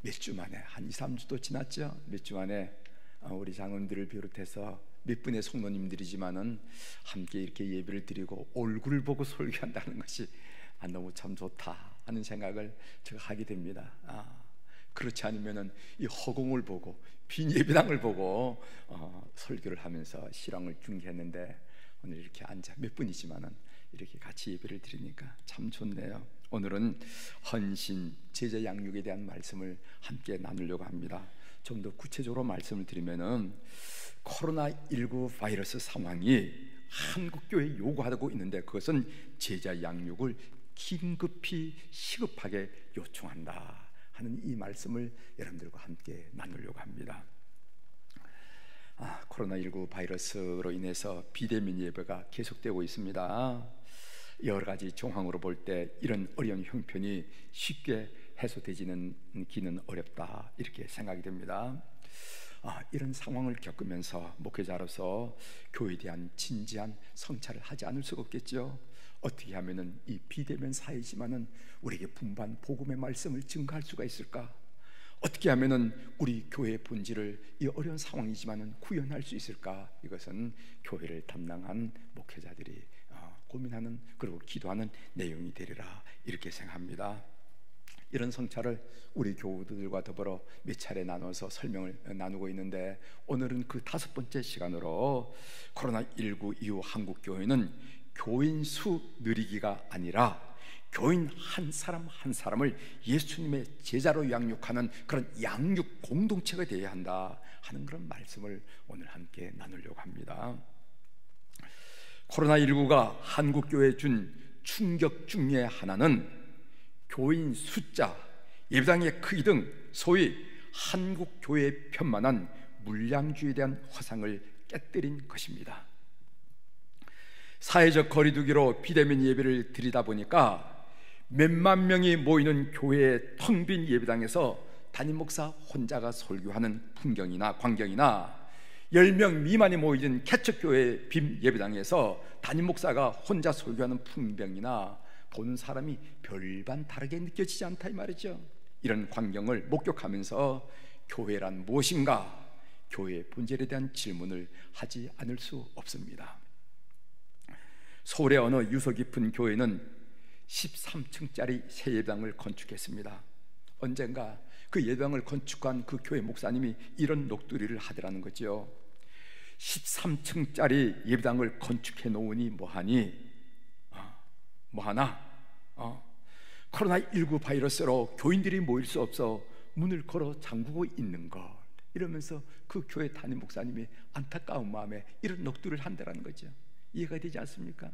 몇 주 만에, 한 2, 3주도 지났죠. 몇 주 만에 우리 장로님들을 비롯해서 몇 분의 성도님들이지만은 함께 이렇게 예배를 드리고 얼굴을 보고 설교한다는 것이 너무 참 좋다 하는 생각을 제가 하게 됩니다. 그렇지 않으면은 이 허공을 보고 빈 예배당을 보고 설교를 하면서 실황을 중계했는데, 오늘 이렇게 앉아 몇 분이지만은 이렇게 같이 예배를 드리니까 참 좋네요. 오늘은 헌신, 제자 양육에 대한 말씀을 함께 나누려고 합니다. 좀 더 구체적으로 말씀을 드리면은 코로나19 바이러스 상황이 한국 교회에 요구하고 있는데, 그것은 제자 양육을 긴급히 시급하게 요청한다 하는 이 말씀을 여러분들과 함께 나누려고 합니다. 코로나19 바이러스로 인해서 비대면 예배가 계속되고 있습니다. 여러 가지 정황으로 볼 때 이런 어려운 형편이 쉽게 해소되지는 기는 어렵다, 이렇게 생각이 됩니다. 이런 상황을 겪으면서 목회자로서 교회에 대한 진지한 성찰을 하지 않을 수가 없겠죠. 어떻게 하면은 이 비대면 사회지만은 우리에게 분반 복음의 말씀을 증거할 수가 있을까? 어떻게 하면은 우리 교회의 본질을 이 어려운 상황이지만은 구현할 수 있을까? 이것은 교회를 담당한 목회자들이 고민하는, 그리고 기도하는 내용이 되리라, 이렇게 생각합니다. 이런 성찰을 우리 교우들과 더불어 몇 차례 나눠서 설명을 나누고 있는데, 오늘은 그 5번째 시간으로 코로나19 이후 한국 교회는 교인 수 늘리기가 아니라 교인 한 사람 한 사람을 예수님의 제자로 양육하는 그런 양육 공동체가 되어야 한다 하는 그런 말씀을 오늘 함께 나누려고 합니다. 코로나19가 한국 교회에 준 충격 중에 하나는 교인 숫자, 예배당의 크기 등 소위 한국 교회의 편만한 물량주의에 대한 허상을 깨뜨린 것입니다. 사회적 거리두기로 비대면 예배를 드리다 보니까 몇만 명이 모이는 교회의 텅 빈 예배당에서 담임 목사 혼자가 설교하는 풍경이나 광경이나, 10명 미만이 모이는 개척교회 빈 예배당에서 담임 목사가 혼자 설교하는 풍경이나 보는 사람이 별반 다르게 느껴지지 않다, 이 말이죠. 이런 광경을 목격하면서 교회란 무엇인가, 교회의 본질에 대한 질문을 하지 않을 수 없습니다. 서울의 어느 유서 깊은 교회는 13층짜리 새 예배당을 건축했습니다. 언젠가 그 예배당을 건축한 그 교회 목사님이 이런 녹두리를 하더라는 거죠. 13층짜리 예배당을 건축해 놓으니 뭐하니? 뭐하나? 코로나19 바이러스로 교인들이 모일 수 없어 문을 걸어 잠그고 있는 것, 이러면서 그 교회 담임 목사님이 안타까운 마음에 이런 녹두를 한다는 거죠. 이해가 되지 않습니까?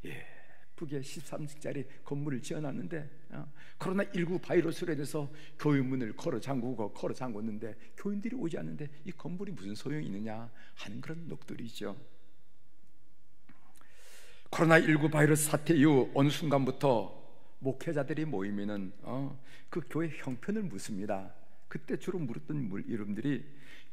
예쁘게 13층짜리 건물을 지어놨는데 코로나19 바이러스로 인해서 교회 문을 걸어 잠궜는데 교인들이 오지 않는데 이 건물이 무슨 소용이 있느냐 하는 그런 녹두리죠. 코로나19 바이러스 사태 이후 어느 순간부터 목회자들이 모이면은 그 교회 형편을 묻습니다. 그때 주로 물었던 이름들이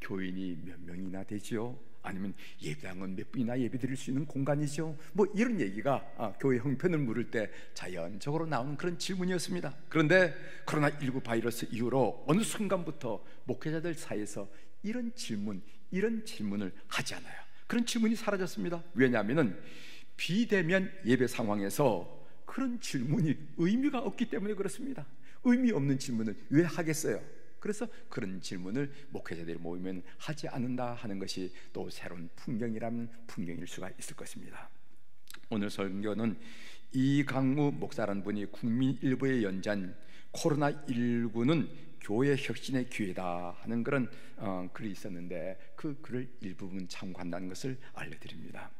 교인이 몇 명이나 되죠? 아니면 예배당은 몇 분이나 예배 드릴 수 있는 공간이죠? 뭐 이런 얘기가 교회 형편을 물을 때 자연적으로 나오는 그런 질문이었습니다. 그런데 코로나19 바이러스 이후로 어느 순간부터 목회자들 사이에서 이런 질문을 하지 않아요. 그런 질문이 사라졌습니다. 왜냐하면 비대면 예배 상황에서 그런 질문이 의미가 없기 때문에 그렇습니다. 의미 없는 질문을 왜 하겠어요? 그래서 그런 질문을 목회자들이 모이면 하지 않는다 하는 것이 또 새로운 풍경이라면 풍경일 수가 있을 것입니다. 오늘 설교는 이강무 목사라는 분이 국민일보에 연재한 코로나19는 교회 혁신의 기회다 하는 그런 글이 있었는데, 그 글을 일부분 참고한다는 것을 알려드립니다.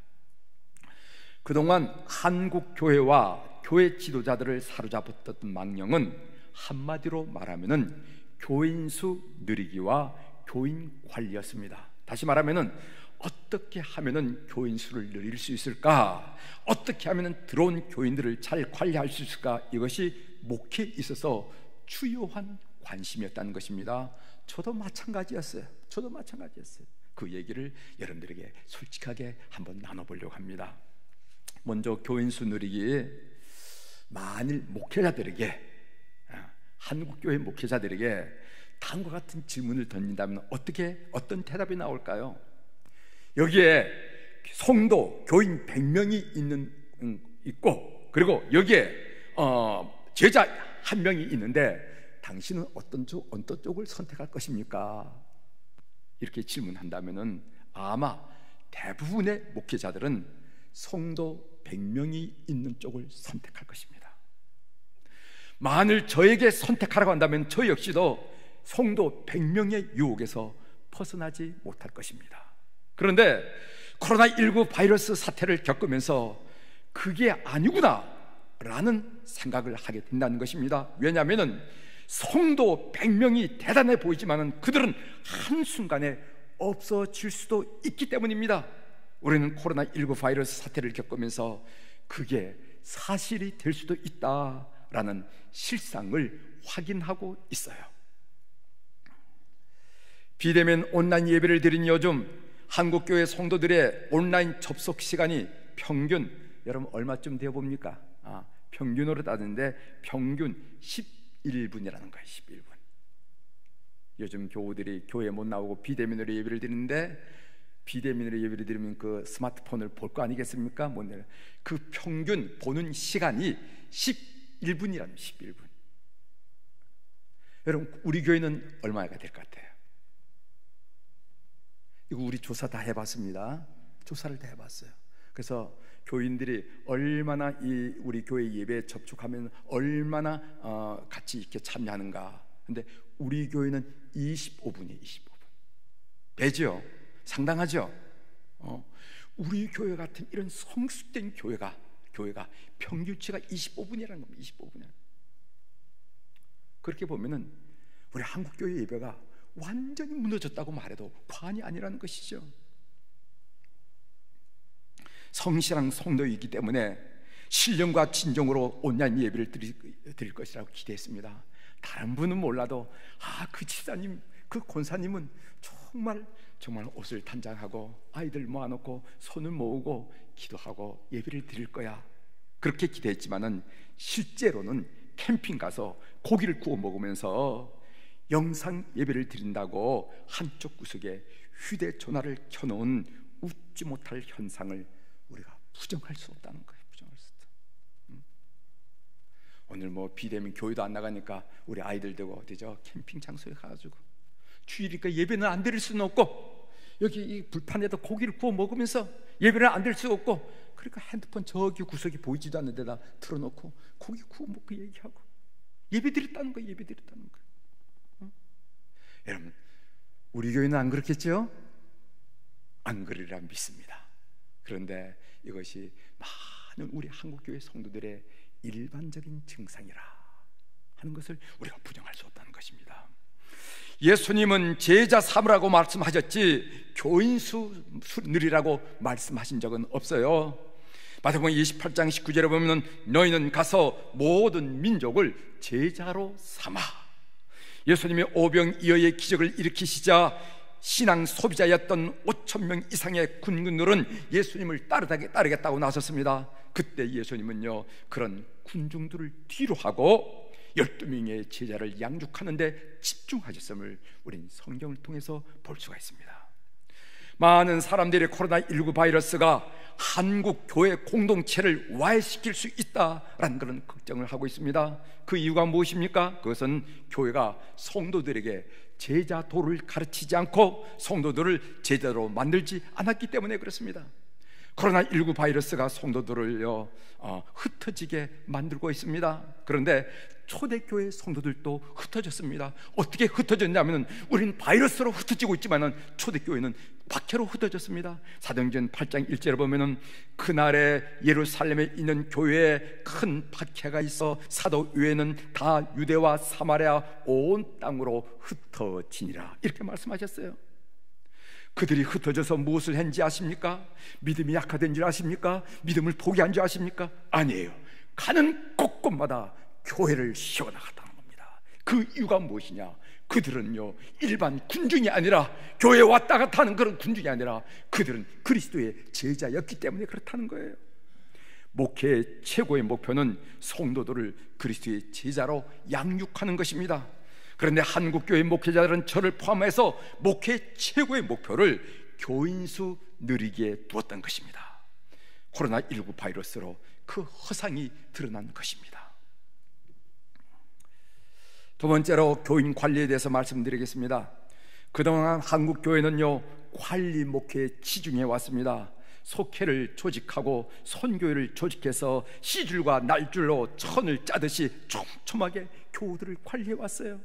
그동안 한국 교회와 교회 지도자들을 사로잡았던 망령은 한마디로 말하면은 교인 수 늘리기와 교인 관리였습니다. 다시 말하면은 어떻게 하면은 교인 수를 늘릴 수 있을까? 어떻게 하면은 들어온 교인들을 잘 관리할 수 있을까? 이것이 목회에 있어서 주요한 관심이었다는 것입니다. 저도 마찬가지였어요. 그 얘기를 여러분들에게 솔직하게 한번 나눠보려고 합니다. 먼저 교인 수 늘리기, 만일 목회자들에게, 한국교회 목회자들에게 다음과 같은 질문을 던진다면 어떤 대답이 나올까요? 여기에 성도, 교인 100명이 있고, 그리고 여기에 제자 1명이 있는데 당신은 어떤 쪽을 선택할 것입니까? 이렇게 질문한다면은 아마 대부분의 목회자들은 성도 100명이 있는 쪽을 선택할 것입니다. 만일 저에게 선택하라고 한다면 저 역시도 성도 100명의 유혹에서 벗어나지 못할 것입니다. 그런데 코로나19 바이러스 사태를 겪으면서 그게 아니구나 라는 생각을 하게 된다는 것입니다. 왜냐하면 성도 100명이 대단해 보이지만 그들은 한순간에 없어질 수도 있기 때문입니다. 우리는 코로나19 바이러스 사태를 겪으면서 그게 사실이 될 수도 있다라는 실상을 확인하고 있어요. 비대면 온라인 예배를 드린 요즘 한국교회 성도들의 온라인 접속 시간이 평균, 여러분 얼마쯤 되어 봅니까? 평균으로 따지는데 평균 11분이라는 거예요. 11분. 요즘 교우들이 교회 못 나오고 비대면으로 예배를 드리는데, 비대면으로 예배를 드리면 그 스마트폰을 볼 거 아니겠습니까? 그 평균 보는 시간이 11분이라는 11분. 여러분 우리 교회는 얼마가 될 것 같아요? 이거 우리 조사 다 해봤습니다. 조사를 다 해봤어요. 그래서 교인들이 얼마나 우리 교회 예배에 접촉하면 얼마나 같이 이렇게 참여하는가. 근데 우리 교회는 25분이에요. 25분. 배죠? 상당하죠? 우리 교회 같은 이런 성숙된 교회가 평균치가 25분이라는 겁니다. 25분이야. 그렇게 보면은 우리 한국 교회 예배가 완전히 무너졌다고 말해도 과언이 아니라는 것이죠. 성실한 성도이기 때문에 신령과 진정으로 온라인 예배를 드릴 것이라고 기대했습니다. 다른 분은 몰라도 그 집사님, 그 권사님은 정말 옷을 단장하고 아이들 모아놓고 손을 모으고 기도하고 예배를 드릴 거야, 그렇게 기대했지만은 실제로는 캠핑 가서 고기를 구워 먹으면서 영상 예배를 드린다고 한쪽 구석에 휴대전화를 켜놓은 웃지 못할 현상을 우리가 부정할 수 없다는 거예요. 부정할 수 없다. 오늘 비대면 교회도 안 나가니까 우리 아이들 되고 어디죠? 캠핑 장소에 가가지고 주일이니까 예배는 안 드릴 수는 없고, 여기 이 불판에다 고기를 구워 먹으면서 예배를 안 드릴 수 없고, 그러니까 핸드폰 저기 구석이 보이지도 않는 데다 틀어놓고 고기 구워 먹고 얘기하고 예배 드렸다는 거예요. 예배 드렸다는 거예요. 여러분 우리 교회는 안 그렇겠죠? 안 그러리라 믿습니다. 그런데 이것이 많은 우리 한국교회 성도들의 일반적인 증상이라 하는 것을 우리가 부정할 수 없다는 것입니다. 예수님은 제자 삼으라고 말씀하셨지 교인 수 늘리라고 말씀하신 적은 없어요. 마태복음 28장 19절에 보면 너희는 가서 모든 민족을 제자로 삼아. 예수님이 오병이어의 기적을 일으키시자 신앙 소비자였던 5,000명 이상의 군군들은 예수님을 따르겠다고 나섰습니다. 그때 예수님은요, 그런 군중들을 뒤로 하고 12명의 제자를 양육하는 데 집중하셨음을 우린 성경을 통해서 볼 수가 있습니다. 많은 사람들이 코로나19 바이러스가 한국 교회 공동체를 와해시킬 수 있다라는 그런 걱정을 하고 있습니다. 그 이유가 무엇입니까? 그것은 교회가 성도들에게 제자도를 가르치지 않고 성도들을 제자로 만들지 않았기 때문에 그렇습니다. 코로나19 바이러스가 성도들을요 흩어지게 만들고 있습니다. 그런데 초대교회 성도들도 흩어졌습니다. 어떻게 흩어졌냐면 우리는 바이러스로 흩어지고 있지만 초대교회는 박해로 흩어졌습니다. 사도행전 8장 1절에 보면은 그날에 예루살렘에 있는 교회에 큰 박해가 있어 사도 외에는 다 유대와 사마리아 온 땅으로 흩어지니라, 이렇게 말씀하셨어요. 그들이 흩어져서 무엇을 했는지 아십니까? 믿음이 약화된 줄 아십니까? 믿음을 포기한 줄 아십니까? 아니에요. 가는 곳곳마다 교회를 세워나갔다는 겁니다. 그 이유가 무엇이냐? 그들은요 일반 군중이 아니라 교회에 왔다 갔다 하는 그런 군중이 아니라 그들은 그리스도의 제자였기 때문에 그렇다는 거예요. 목회의 최고의 목표는 성도들을 그리스도의 제자로 양육하는 것입니다. 그런데 한국교회 목회자들은 저를 포함해서 목회 최고의 목표를 교인수 늘리기에 두었던 것입니다. 코로나19 바이러스로 그 허상이 드러난 것입니다. 두 번째로 교인 관리에 대해서 말씀드리겠습니다. 그동안 한국교회는요, 관리 목회에 치중해 왔습니다. 속회를 조직하고 선교회를 조직해서 시줄과 날줄로 천을 짜듯이 촘촘하게 교우들을 관리해 왔어요.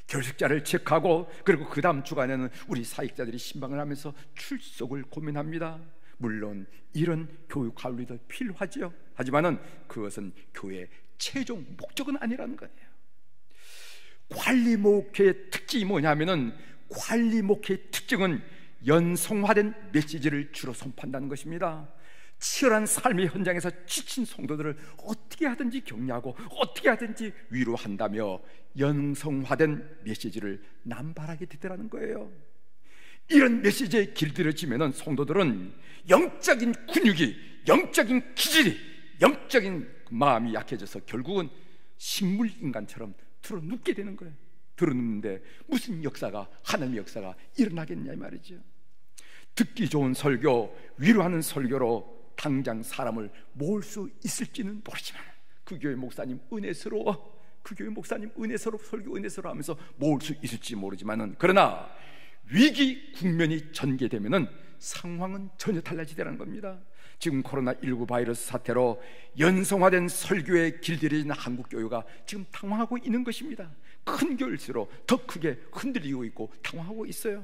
결석자를 체크하고, 그리고 그 다음 주간에는 우리 사역자들이 신방을 하면서 출석을 고민합니다. 물론 이런 교육 관리도 필요하지요. 하지만은 그것은 교회의 최종 목적은 아니라는 거예요. 관리 목회의 특징이 뭐냐면은, 관리 목회의 특징은 연성화된 메시지를 주로 선포한다는 것입니다. 치열한 삶의 현장에서 지친 성도들을 어떻게 하든지 격려하고 어떻게 하든지 위로한다며 연성화된 메시지를 남발하게 되더라는 거예요. 이런 메시지에 길들여지면 성도들은 영적인 근육이, 영적인 기질이, 영적인 마음이 약해져서 결국은 식물인간처럼 들어눕게 되는 거예요. 들어눕는데 무슨 역사가, 하나님의 역사가 일어나겠냐 이 말이죠. 듣기 좋은 설교, 위로하는 설교로 당장 사람을 모을 수 있을지는 모르지만, 그 교회 목사님 은혜스러워, 그 교회 목사님 은혜스러워, 설교 은혜스러워 하면서 모을 수 있을지 모르지만은, 그러나 위기 국면이 전개되면은 상황은 전혀 달라지더라는 겁니다. 지금 코로나19 바이러스 사태로 연성화된 설교에 길들여진 한국교회가 지금 당황하고 있는 것입니다. 큰 교회일수록 더 크게 흔들리고 있고 당황하고 있어요.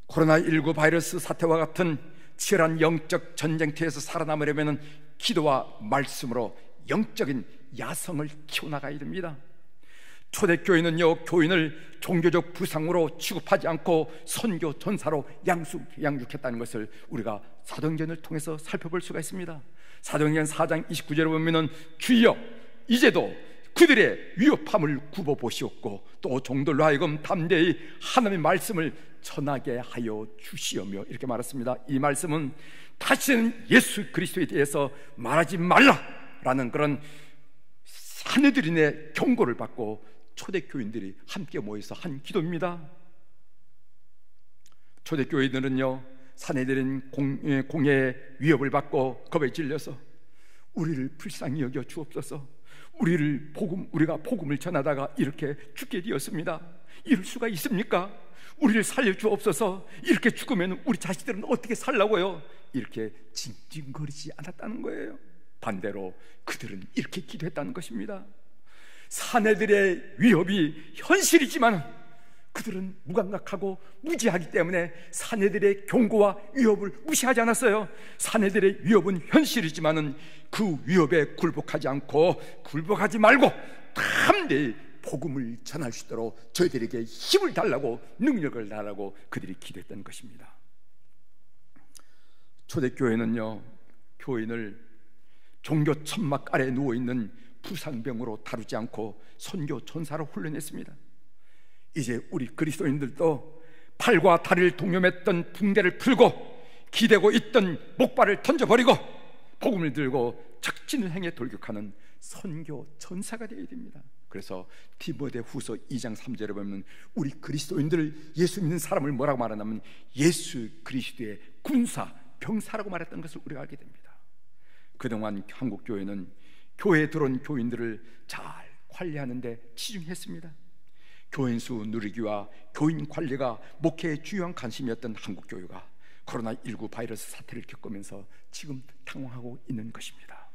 코로나19 바이러스 사태와 같은 치열한 영적 전쟁터에서 살아남으려면 기도와 말씀으로 영적인 야성을 키워나가야 됩니다. 초대교회는요, 교인을 종교적 부상으로 취급하지 않고 선교 전사로 양육했다는 것을 우리가 사도행전을 통해서 살펴볼 수가 있습니다. 사도행전 4장 29절에 보면은, 주여 이제도 그들의 위협함을 굽어보시옵고 또 종들로 하여금 담대히 하나님의 말씀을 전하게 하여 주시오며, 이렇게 말했습니다. 이 말씀은 다시는 예수 그리스도에 대해서 말하지 말라라는 그런 사내들인의 경고를 받고 초대교인들이 함께 모여서 한 기도입니다. 초대교인들은요, 사내들인 공예의 위협을 받고 겁에 질려서 우리를 불쌍히 여겨 주옵소서, 우리가 복음을 전하다가 이렇게 죽게 되었습니다. 이럴 수가 있습니까? 우리를 살려주옵소서. 이렇게 죽으면 우리 자식들은 어떻게 살라고요? 이렇게 징징거리지 않았다는 거예요. 반대로 그들은 이렇게 기도했다는 것입니다. 사내들의 위협이 현실이지만 그들은 무감각하고 무지하기 때문에 사내들의 경고와 위협을 무시하지 않았어요. 사내들의 위협은 현실이지만 그 위협에 굴복하지 말고 담대히 복음을 전할 수 있도록 저희들에게 힘을 달라고, 능력을 달라고 그들이 기도했던 것입니다. 초대교회는요, 교인을 종교 천막 아래 누워있는 부상병으로 다루지 않고 선교 전사로 훈련했습니다. 이제 우리 그리스도인들도 팔과 다리를 동여맸던 붕대를 풀고 기대고 있던 목발을 던져버리고 복음을 들고 작진을 행해 돌격하는 선교 전사가 되어야 됩니다. 그래서 디모데 후서 2장 3절에 보면 우리 그리스도인들을, 예수 믿는 사람을 뭐라고 말하냐면 예수 그리스도의 군사, 병사라고 말했던 것을 우리가 알게 됩니다. 그동안 한국교회는 교회에 들어온 교인들을 잘 관리하는 데 치중했습니다. 교인 수 누리기와 교인 관리가 목회의 중요한 관심이었던 한국교회가 코로나19 바이러스 사태를 겪으면서 지금 당황하고 있는 것입니다.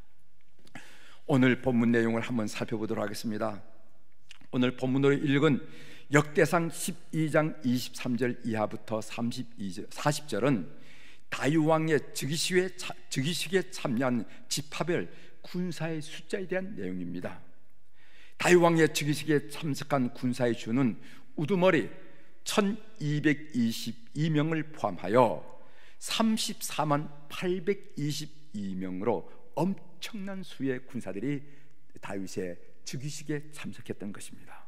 오늘 본문 내용을 한번 살펴보도록 하겠습니다. 오늘 본문으로 읽은 역대상 12장 23절 이하부터 40절은 다윗왕의 즉위식에 참여한 지파별 군사의 숫자에 대한 내용입니다. 다윗왕의 즉위식에 참석한 군사의 수는 우두머리 1222명을 포함하여 34만 822명으로 엄청난 수의 군사들이 다윗의 즉위식에 참석했던 것입니다.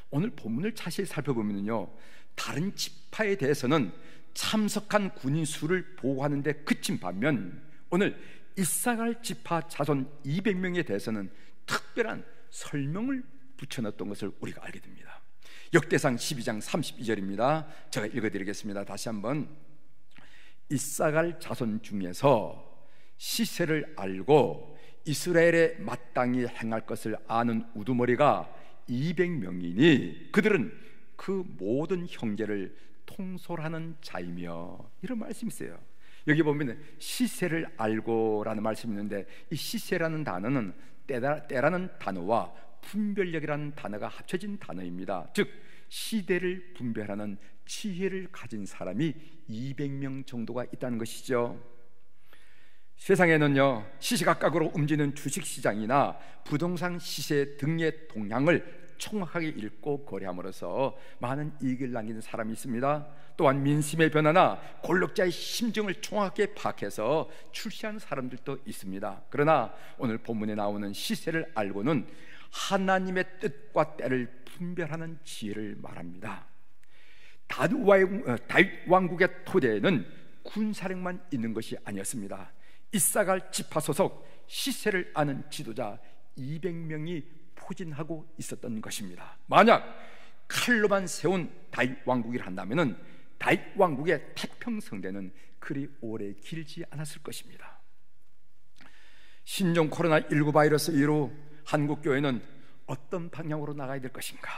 오늘 본문을 자세히 살펴보면요, 다른 지파에 대해서는 참석한 군인 수를 보고하는 데 그친 반면 오늘 이사갈 지파 자손 200명에 대해서는 특별한 설명을 붙여넣었던 것을 우리가 알게 됩니다. 역대상 12장 32절입니다. 제가 읽어드리겠습니다. 다시 한번. 이사갈 자손 중에서 시세를 알고 이스라엘에 마땅히 행할 것을 아는 우두머리가 200명이니 그들은 그 모든 형제를 통솔하는 자이며, 이런 말씀이 있어요. 여기 보면 시세를 알고라는 말씀이 있는데, 이 시세라는 단어는 때라는 단어와 분별력이라는 단어가 합쳐진 단어입니다. 즉 시대를 분별하는 지혜를 가진 사람이 200명 정도가 있다는 것이죠. 세상에는요, 시시각각으로 움직이는 주식시장이나 부동산 시세 등의 동향을 정확하게 읽고 거래함으로써 많은 이익을 남기는 사람이 있습니다. 또한 민심의 변화나 권력자의 심정을 정확하게 파악해서 출시하는 사람들도 있습니다. 그러나 오늘 본문에 나오는 시세를 알고는 하나님의 뜻과 때를 분별하는 지혜를 말합니다. 다윗 왕국의 토대에는 군사력만 있는 것이 아니었습니다. 이사갈 지파 소속 시세를 아는 지도자 200명이 포진하고 있었던 것입니다. 만약 칼로만 세운 다윗 왕국이라 한다면 다윗 왕국의 태평성대는 그리 오래 길지 않았을 것입니다. 신종 코로나19 바이러스 이후로 한국교회는 어떤 방향으로 나가야 될 것인가?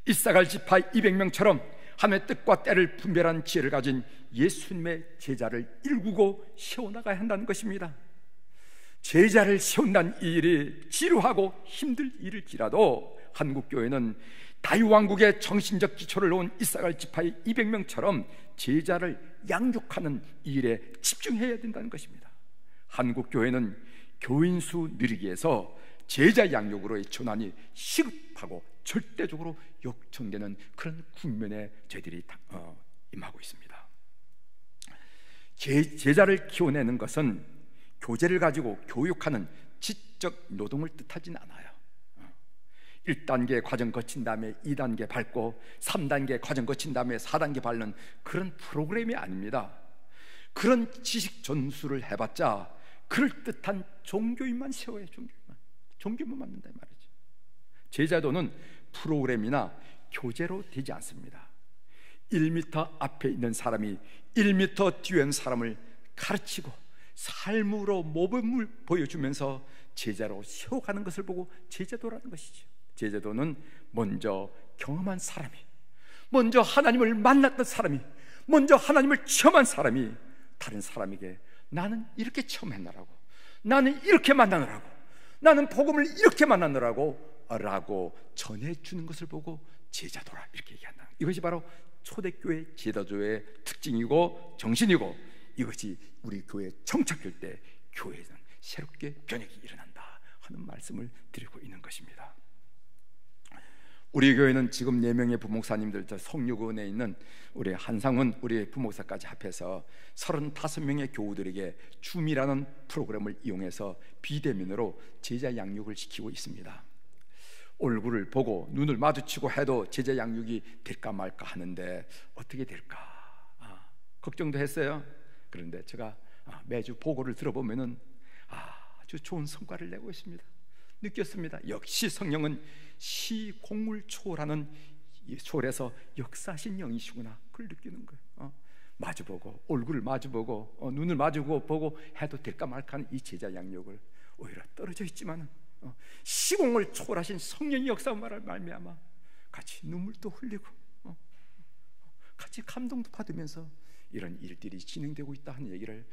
이사갈 지파 200명처럼 하나님의 뜻과 때를 분별하는 지혜를 가진 예수님의 제자를 일구고 세워나가야 한다는 것입니다. 제자를 세운다는 이 일이 지루하고 힘들 일일지라도 한국교회는 다윗 왕국의 정신적 기초를 놓은 이사갈 지파의 200명처럼 제자를 양육하는 이 일에 집중해야 된다는 것입니다. 한국교회는 교인 수 늘리기에서 제자 양육으로의 전환이 시급하고 절대적으로 요청되는 그런 국면에 저희들이 임하고 있습니다. 제자를 키워내는 것은 교재를 가지고 교육하는 지적 노동을 뜻하진 않아요. 1단계 과정 거친 다음에 2단계 밟고 3단계 과정 거친 다음에 4단계 밟는 그런 프로그램이 아닙니다. 그런 지식 전수를 해봤자 그럴듯한 종교인만 세워야 종교만 만든다 이 말이죠. 제자도는 프로그램이나 교재로 되지 않습니다. 1m 앞에 있는 사람이 1m 뒤에 있는 사람을 가르치고 삶으로 모범을 보여주면서 제자로 세워가는 것을 보고 제자도라는 것이죠. 제자도는 먼저 경험한 사람이, 먼저 하나님을 만났던 사람이, 먼저 하나님을 체험한 사람이 다른 사람에게 나는 이렇게 체험했노라고, 나는 이렇게 만나느라고, 나는 복음을 이렇게 만나느라고 라고 전해주는 것을 보고 제자도라 이렇게 얘기한다. 이것이 바로 초대교회 제자도의 특징이고 정신이고, 이것이 우리 교회에 정착될 때 교회는 새롭게 변혁이 일어난다 하는 말씀을 드리고 있는 것입니다. 우리 교회는 지금 4명의 부목사님들, 저 성육원에 있는 우리 한상훈 우리 부목사까지 합해서 35명의 교우들에게 줌이라는 프로그램을 이용해서 비대면으로 제자 양육을 시키고 있습니다. 얼굴을 보고 눈을 마주치고 해도 제자 양육이 될까 말까 하는데 어떻게 될까 걱정도 했어요. 그런데 제가 매주 보고를 들어보면은 아주 좋은 성과를 내고 있습니다. 느꼈습니다. 역시 성령은 시공을 초월하는 초월해서 역사하신 영이시구나. 그걸 느끼는 거예요. 마주보고 얼굴을 마주보고 눈을 마주보고 해도 될까 말까 하는 이 제자 양육을 오히려 떨어져 있지만 시공을 초월하신 성령의 역사를 말미암아 같이 눈물도 흘리고 같이 감동도 받으면서 이런 일들이 진행되고 있다 하는 얘기를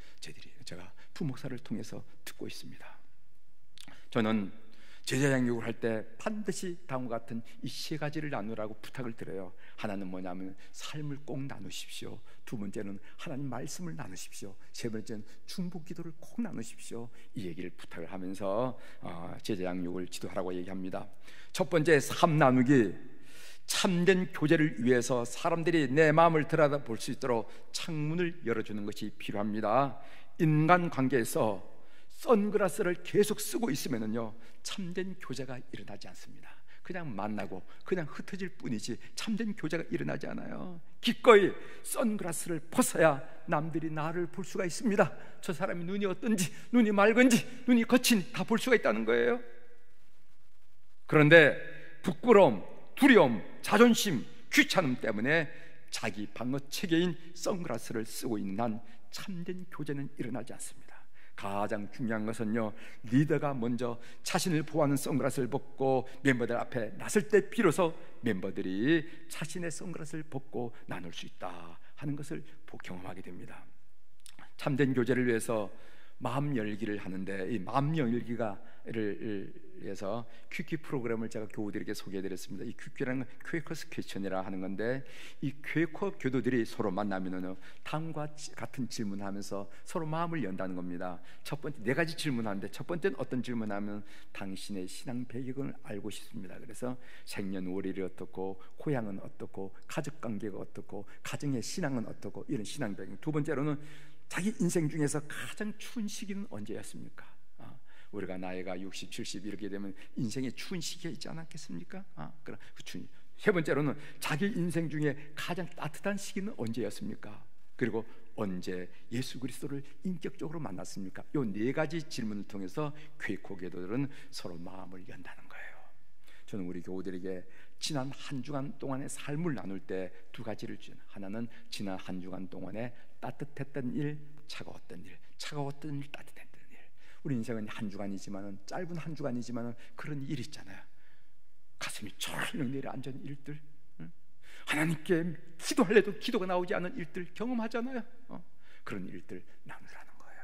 제가 부목사를 통해서 듣고 있습니다. 저는 제자 양육을 할 때 반드시 다음과 같은 이 3가지를 나누라고 부탁을 드려요. 하나는 뭐냐면 삶을 꼭 나누십시오. 2번째는 하나님 말씀을 나누십시오. 3번째는 중보 기도를 꼭 나누십시오. 이 얘기를 부탁을 하면서 제자 양육을 지도하라고 얘기합니다. 첫 번째, 삶 나누기. 참된 교제를 위해서 사람들이 내 마음을 들여다볼 수 있도록 창문을 열어주는 것이 필요합니다. 인간관계에서 선글라스를 계속 쓰고 있으면요 참된 교제가 일어나지 않습니다. 그냥 만나고 그냥 흩어질 뿐이지 참된 교제가 일어나지 않아요. 기꺼이 선글라스를 벗어야 남들이 나를 볼 수가 있습니다. 저 사람이 눈이 어떤지, 눈이 맑은지, 눈이 거친 다 볼 수가 있다는 거예요. 그런데 부끄러움, 두려움, 자존심, 귀찮음 때문에 자기 방어 체계인 선글라스를 쓰고 있는 한 참된 교제는 일어나지 않습니다. 가장 중요한 것은요, 리더가 먼저 자신을 보호하는 선글라스를 벗고 멤버들 앞에 나설 때 비로소 멤버들이 자신의 선글라스를 벗고 나눌 수 있다 하는 것을 경험하게 됩니다. 참된 교제를 위해서 마음 열기를 하는데, 이 마음 열기를 위해서 퀴퀴 프로그램을 제가 교우들에게 소개해드렸습니다. 이 퀴퀴라는 건 퀘이커스 퀘스천이라 하는 건데, 이 퀘이커 교도들이 서로 만나면은 다음과 같은 질문하면서 서로 마음을 연다는 겁니다. 첫 번째, 4가지 질문하는데, 첫 번째는 어떤 질문하면 당신의 신앙 배경을 알고 싶습니다. 그래서 생년월일이 어떻고, 고향은 어떻고, 가족관계가 어떻고, 가정의 신앙은 어떻고, 이런 신앙 배경. 두 번째로는 자기 인생 중에서 가장 추운 시기는 언제였습니까? 우리가 나이가 60, 70 이렇게 되면 인생의 추운 시기가 있지 않았겠습니까? 그럼 세 번째로는 자기 인생 중에 가장 따뜻한 시기는 언제였습니까? 그리고 언제 예수 그리스도를 인격적으로 만났습니까? 이 4가지 질문을 통해서 퀘이커 교도들은 서로 마음을 연다는 거예요. 저는 우리 교우들에게 지난 한 주간 동안의 삶을 나눌 때 2가지를 주는, 하나는 지난 한 주간 동안에 따뜻했던 일, 차가웠던 일, 차가웠던 일, 따뜻했던 일. 우리 인생은 한 주간이지만은, 짧은 한 주간이지만은 그런 일 있잖아요. 가슴이 철렁 내려앉은 일들, 하나님께 기도할래도 기도가 나오지 않은 일들 경험하잖아요. 그런 일들 나누라는 거예요.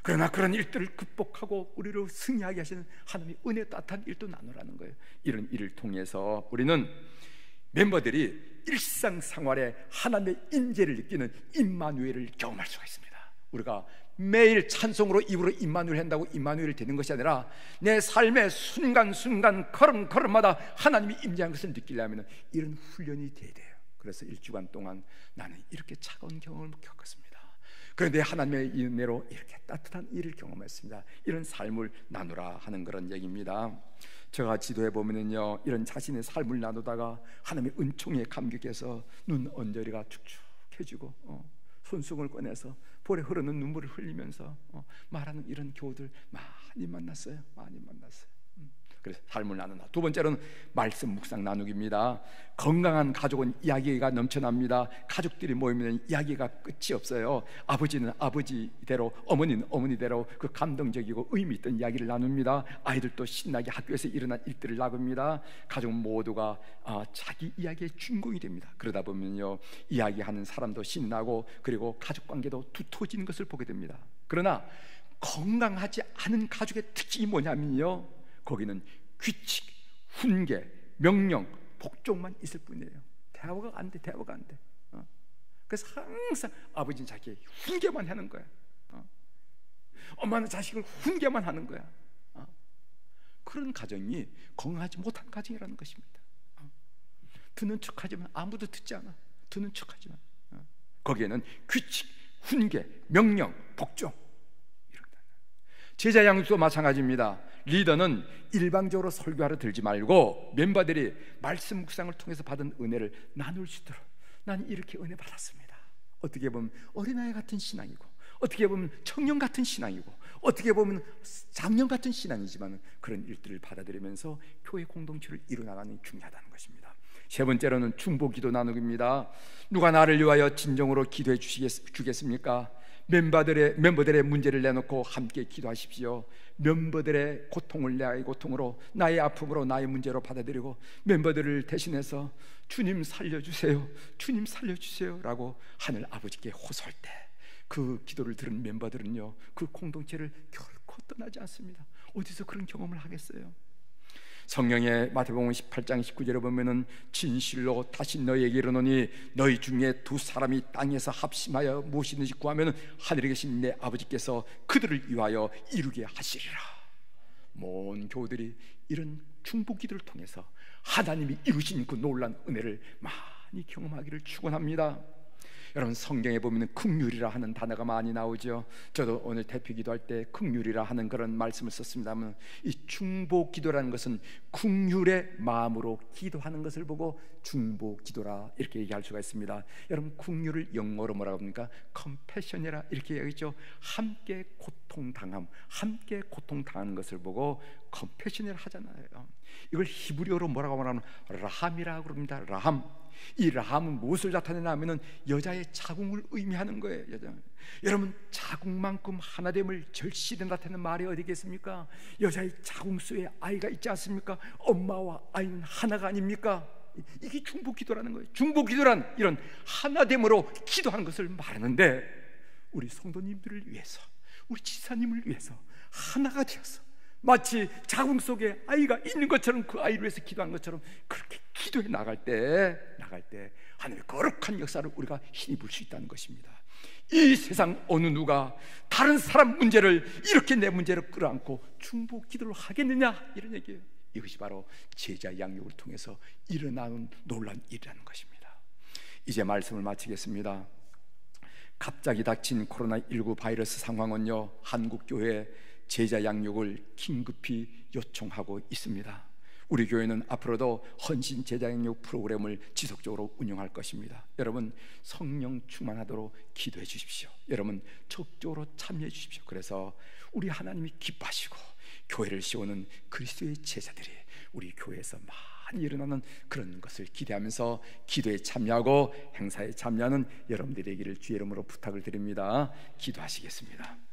그러나 그런 일들을 극복하고 우리를 승리하게 하시는 하나님의 은혜 따뜻한 일도 나누라는 거예요. 이런 일을 통해서 우리는 멤버들이 일상생활에 하나님의 임재를 느끼는 임마누엘을 경험할 수가 있습니다. 우리가 매일 찬송으로 입으로 임마누엘 한다고 임마누엘이 되는 것이 아니라 내 삶의 순간순간 걸음걸음마다 하나님이 임재한 것을 느끼려면 이런 훈련이 돼야 돼요. 그래서 1주간 동안 나는 이렇게 차가운 경험을 겪었습니다. 그런데 하나님의 은혜로 이렇게 따뜻한 일을 경험했습니다. 이런 삶을 나누라 하는 그런 얘기입니다. 제가 지도해 보면은요, 이런 자신의 삶을 나누다가 하나님의 은총에 감격해서 눈 언저리가 축축해지고 손수건을 꺼내서 볼에 흐르는 눈물을 흘리면서 말하는 이런 교우들 많이 만났어요. 많이 만났어요. 그래서 삶을 나누나. 두 번째로는 말씀 묵상 나누기입니다. 건강한 가족은 이야기가 넘쳐납니다. 가족들이 모이면 이야기가 끝이 없어요. 아버지는 아버지대로, 어머니는 어머니대로 그 감동적이고 의미 있던 이야기를 나눕니다. 아이들도 신나게 학교에서 일어난 일들을 나눕니다. 가족 모두가 자기 이야기의 주인공이 됩니다. 그러다 보면요, 이야기하는 사람도 신나고 그리고 가족관계도 두터워지는 것을 보게 됩니다. 그러나 건강하지 않은 가족의 특징이 뭐냐면요, 거기는 규칙, 훈계, 명령, 복종만 있을 뿐이에요. 대화가 안 돼, 대화가 안 돼. 그래서 항상 아버지는 자기 훈계만 하는 거야. 엄마는 자식을 훈계만 하는 거야. 그런 가정이 건강하지 못한 가정이라는 것입니다. 듣는 척하지만 아무도 듣지 않아. 듣는 척하지만 거기에는 규칙, 훈계, 명령, 복종. 제자 양육도 마찬가지입니다. 리더는 일방적으로 설교하러 들지 말고 멤버들이 말씀 묵상을 통해서 받은 은혜를 나눌 수 있도록, 나는 이렇게 은혜 받았습니다. 어떻게 보면 어린아이 같은 신앙이고, 어떻게 보면 청년 같은 신앙이고, 어떻게 보면 장년 같은 신앙이지만 그런 일들을 받아들이면서 교회 공동체를 이루어나가는 게 중요하다는 것입니다. 세 번째로는 중보기도 나누기입니다. 누가 나를 위하여 진정으로 기도해 주겠습니까? 멤버들의 문제를 내놓고 함께 기도하십시오. 멤버들의 고통을 나의 고통으로, 나의 아픔으로, 나의 문제로 받아들이고 멤버들을 대신해서 주님 살려주세요, 주님 살려주세요 라고 하늘 아버지께 호소할 때 그 기도를 들은 멤버들은요, 그 공동체를 결코 떠나지 않습니다. 어디서 그런 경험을 하겠어요? 성경의 마태복음 18장 19절에 보면은 진실로 다시 너희에게 이르노니 너희 중에 2사람이 땅에서 합심하여 무엇이든지 구하면은 하늘에 계신 내 아버지께서 그들을 위하여 이루게 하시리라. 모든 교우들이 이런 중보기도를 통해서 하나님이 이루신 그 놀라운 은혜를 많이 경험하기를 축원합니다. 여러분, 성경에 보면 긍휼이라 하는 단어가 많이 나오죠. 저도 오늘 대표 기도할 때 긍휼이라 하는 그런 말씀을 썼습니다만, 이 중보 기도라는 것은 긍휼의 마음으로 기도하는 것을 보고 중보 기도라 이렇게 얘기할 수가 있습니다. 여러분, 긍휼을 영어로 뭐라고 합니까? 컴패션이라 이렇게 얘기하죠. 함께 고통당함, 함께 고통당하는 것을 보고 컴패션을 하잖아요. 이걸 히브리어로 뭐라고 말하면 라함이라고 그럽니다. 라함. 이 라함은 무엇을 나타내냐면은 여자의 자궁을 의미하는 거예요. 여러분, 자궁만큼 하나됨을 절실히 나타내는 말이 어디 있겠습니까? 여자의 자궁 속에 아이가 있지 않습니까? 엄마와 아이는 하나가 아닙니까? 이게 중보기도라는 거예요. 중보기도란 이런 하나됨으로 기도하는 것을 말하는데, 우리 성도님들을 위해서, 우리 지사님을 위해서 하나가 되어서 마치 자궁 속에 아이가 있는 것처럼 그 아이를 위해서 기도하는 것처럼 그렇게 기도해 나갈 때 하나님의 거룩한 역사를 우리가 힘입을 수 있다는 것입니다. 이 세상 어느 누가 다른 사람 문제를 이렇게 내 문제로 끌어안고 중보 기도를 하겠느냐, 이런 얘기예요. 이것이 바로 제자 양육을 통해서 일어나는 놀라운 일이라는 것입니다. 이제 말씀을 마치겠습니다. 갑자기 닥친 코로나19 바이러스 상황은요, 한국교회 제자 양육을 긴급히 요청하고 있습니다. 우리 교회는 앞으로도 헌신 제자 양육 프로그램을 지속적으로 운영할 것입니다. 여러분, 성령 충만하도록 기도해 주십시오. 여러분, 적극적으로 참여해 주십시오. 그래서 우리 하나님이 기뻐하시고 교회를 세우는 그리스도의 제자들이 우리 교회에서 많이 일어나는 그런 것을 기대하면서 기도에 참여하고 행사에 참여하는 여러분들의 길을 주의 이름으로 부탁을 드립니다. 기도하시겠습니다.